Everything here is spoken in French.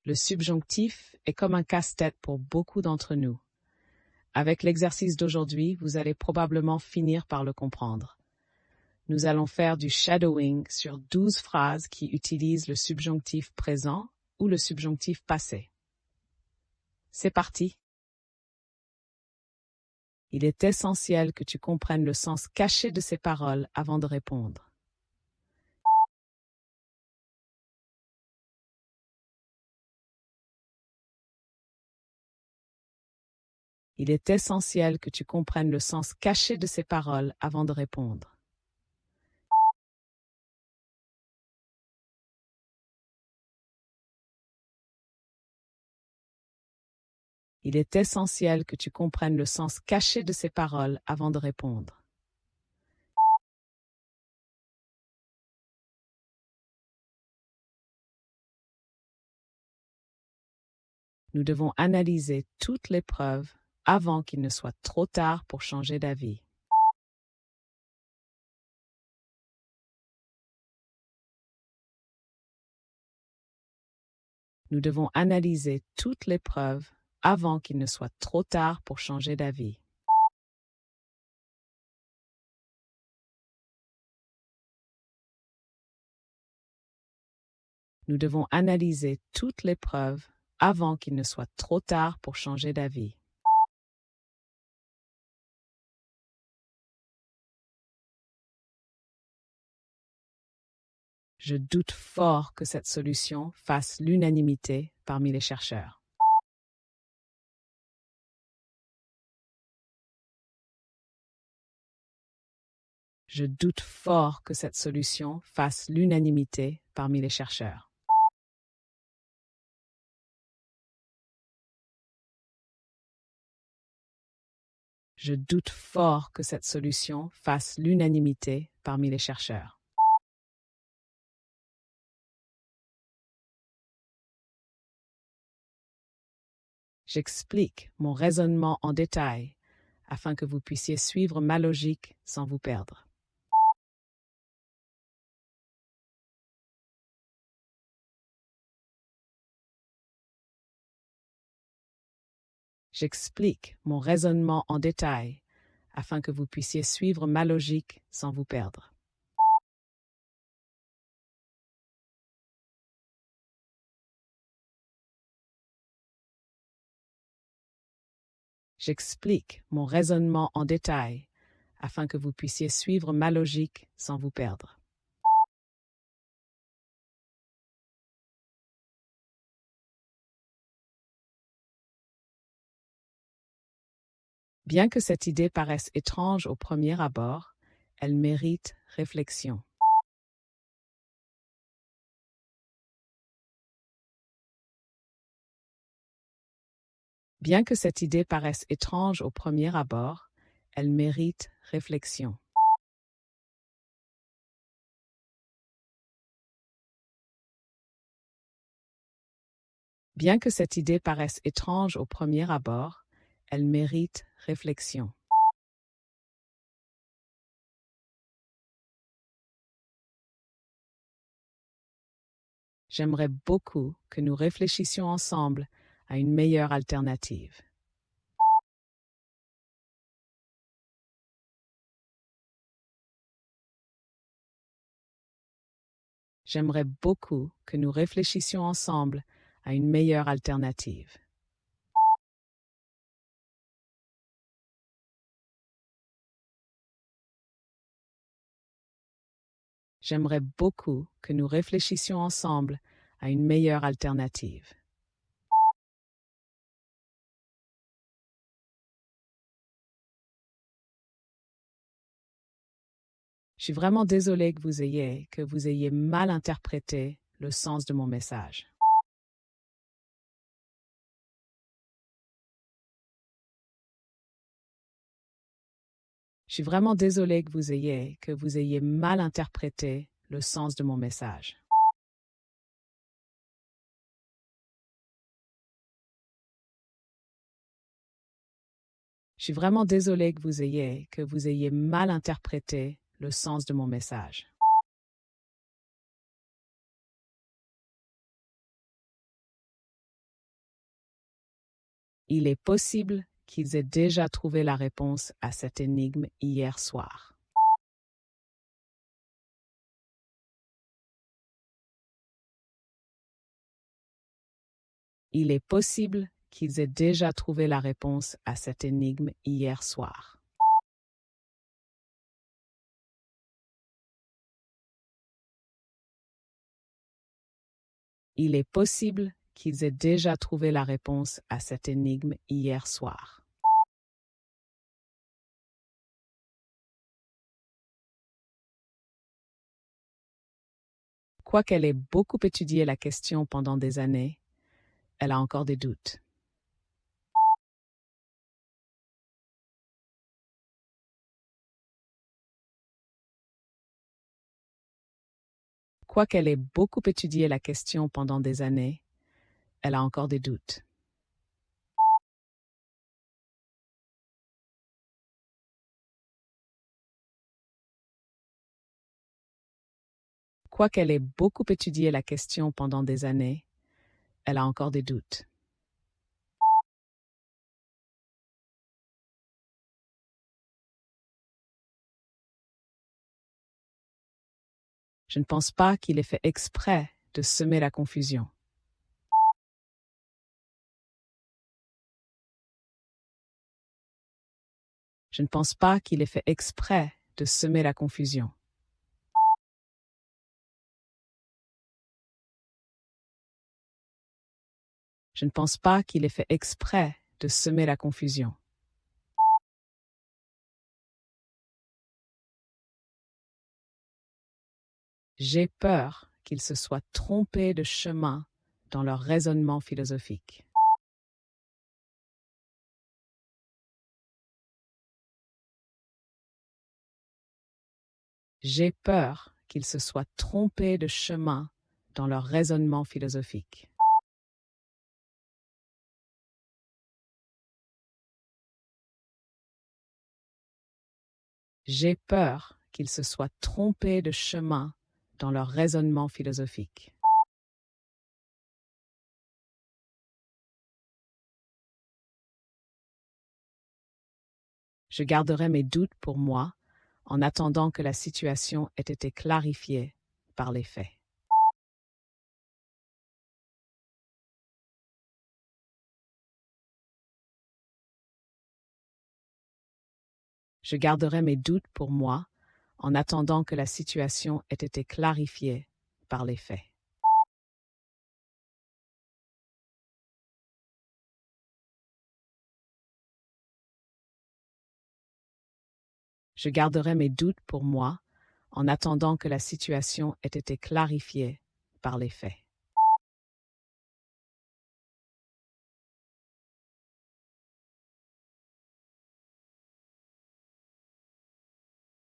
Le subjonctif est comme un casse-tête pour beaucoup d'entre nous. Avec l'exercice d'aujourd'hui, vous allez probablement finir par le comprendre. Nous allons faire du shadowing sur 12 phrases qui utilisent le subjonctif présent ou le subjonctif passé. C'est parti! Il est essentiel que tu comprennes le sens caché de ces paroles avant de répondre. Il est essentiel que tu comprennes le sens caché de ces paroles avant de répondre. Il est essentiel que tu comprennes le sens caché de ces paroles avant de répondre. Nous devons analyser toutes les preuves avant qu'il ne soit trop tard pour changer d'avis. Nous devons analyser toutes les preuves avant qu'il ne soit trop tard pour changer d'avis. Nous devons analyser toutes les preuves avant qu'il ne soit trop tard pour changer d'avis. Je doute fort que cette solution fasse l'unanimité parmi les chercheurs. Je doute fort que cette solution fasse l'unanimité parmi les chercheurs. Je doute fort que cette solution fasse l'unanimité parmi les chercheurs. J'explique mon raisonnement en détail afin que vous puissiez suivre ma logique sans vous perdre. J'explique mon raisonnement en détail afin que vous puissiez suivre ma logique sans vous perdre. J'explique mon raisonnement en détail afin que vous puissiez suivre ma logique sans vous perdre. Bien que cette idée paraisse étrange au premier abord, elle mérite réflexion. Bien que cette idée paraisse étrange au premier abord, elle mérite réflexion. Bien que cette idée paraisse étrange au premier abord, elle mérite réflexion. J'aimerais beaucoup que nous réfléchissions ensemble à une meilleure alternative. J'aimerais beaucoup que nous réfléchissions ensemble à une meilleure alternative. J'aimerais beaucoup que nous réfléchissions ensemble à une meilleure alternative. Je suis vraiment désolée que vous ayez mal interprété le sens de mon message. Je suis vraiment désolée que vous ayez mal interprété le sens de mon message. Je suis vraiment désolée que vous ayez mal interprété le sens de mon message. Il est possible qu'ils aient déjà trouvé la réponse à cette énigme hier soir. Il est possible qu'ils aient déjà trouvé la réponse à cette énigme hier soir. Il est possible qu'ils aient déjà trouvé la réponse à cette énigme hier soir. Quoiqu'elle ait beaucoup étudié la question pendant des années, elle a encore des doutes. Quoiqu'elle ait beaucoup étudié la question pendant des années, elle a encore des doutes. Quoiqu'elle ait beaucoup étudié la question pendant des années, elle a encore des doutes. Je ne pense pas qu'il ait fait exprès de semer la confusion. Je ne pense pas qu'il ait fait exprès de semer la confusion. Je ne pense pas qu'il ait fait exprès de semer la confusion. J'ai peur qu'ils se soient trompés de chemin dans leur raisonnement philosophique. J'ai peur qu'ils se soient trompés de chemin dans leur raisonnement philosophique. J'ai peur qu'ils se soient trompés de chemin dans leur raisonnement philosophique. Je garderai mes doutes pour moi en attendant que la situation ait été clarifiée par les faits. Je garderai mes doutes pour moi en attendant que la situation ait été clarifiée par les faits. Je garderai mes doutes pour moi en attendant que la situation ait été clarifiée par les faits.